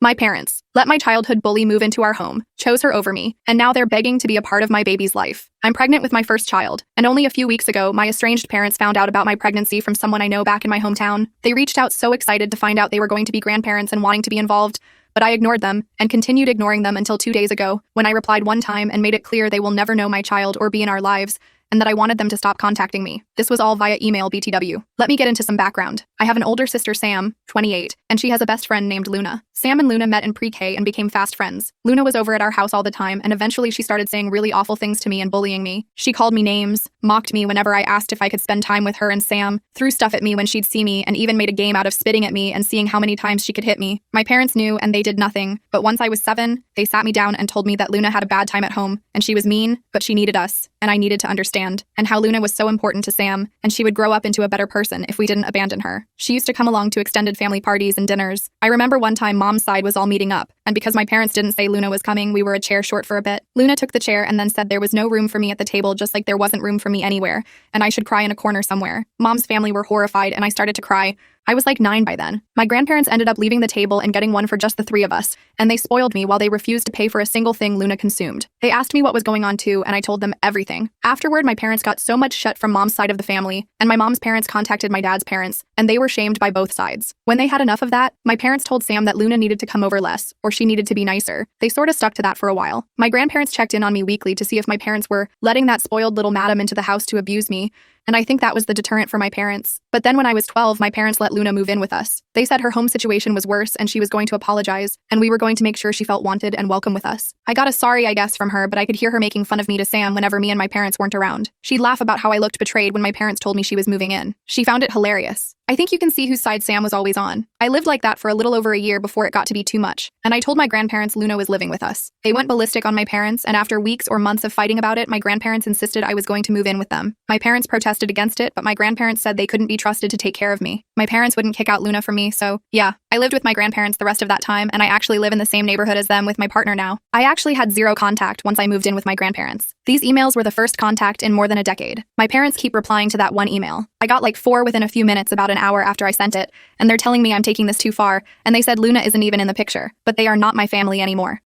My parents let my childhood bully move into our home, chose her over me, and now they're begging to be a part of my baby's life. I'm pregnant with my first child, and only a few weeks ago, my estranged parents found out about my pregnancy from someone I know back in my hometown. They reached out so excited to find out they were going to be grandparents and wanting to be involved, but I ignored them and continued ignoring them until 2 days ago, when I replied one time and made it clear they will never know my child or be in our lives, and that I wanted them to stop contacting me. This was all via email BTW. Let me get into some background. I have an older sister, Sam, 28, and she has a best friend named Luna. Sam and Luna met in pre-K and became fast friends. Luna was over at our house all the time, and eventually she started saying really awful things to me and bullying me. She called me names, mocked me whenever I asked if I could spend time with her and Sam, threw stuff at me when she'd see me, and even made a game out of spitting at me and seeing how many times she could hit me. My parents knew and they did nothing, but once I was 7, they sat me down and told me that Luna had a bad time at home, and she was mean, but she needed us, and I needed to understand, and how Luna was so important to Sam, and she would grow up into a better person if we didn't abandon her. She used to come along to extended family parties and dinners. I remember one time Mom's side was all meeting up, and because my parents didn't say Luna was coming, we were a chair short for a bit. Luna took the chair and then said there was no room for me at the table, just like there wasn't room for me anywhere, and I should cry in a corner somewhere. Mom's family were horrified, and I started to cry. I was like 9 by then. My grandparents ended up leaving the table and getting one for just the 3 of us, and they spoiled me while they refused to pay for a single thing Luna consumed. They asked me what was going on too, and I told them everything. Afterward, my parents got so much shit from Mom's side of the family, and my mom's parents contacted my dad's parents, and they were shamed by both sides. When they had enough of that, my parents told Sam that Luna needed to come over less, or she needed to be nicer. They sort of stuck to that for a while. My grandparents checked in on me weekly to see if my parents were letting that spoiled little madam into the house to abuse me, and I think that was the deterrent for my parents. But then when I was 12, my parents let Luna move in with us. They said her home situation was worse and she was going to apologize, and we were going to make sure she felt wanted and welcome with us. I got a sorry, I guess, from her, but I could hear her making fun of me to Sam whenever me and my parents weren't around. She'd laugh about how I looked betrayed when my parents told me she was moving in. She found it hilarious. I think you can see whose side Sam was always on. I lived like that for a little over a year before it got to be too much, and I told my grandparents Luna was living with us. They went ballistic on my parents, and after weeks or months of fighting about it, my grandparents insisted I was going to move in with them. My parents protested against it, but my grandparents said they couldn't be trusted to take care of me. My parents wouldn't kick out Luna for me, so yeah. I lived with my grandparents the rest of that time, and I actually live in the same neighborhood as them with my partner now. I actually had 0 contact once I moved in with my grandparents. These emails were the first contact in more than a decade. My parents keep replying to that one email. I got like 4 within a few minutes about an hour after I sent it, and they're telling me I'm taking this too far, and they said Luna isn't even in the picture, but they are not my family anymore.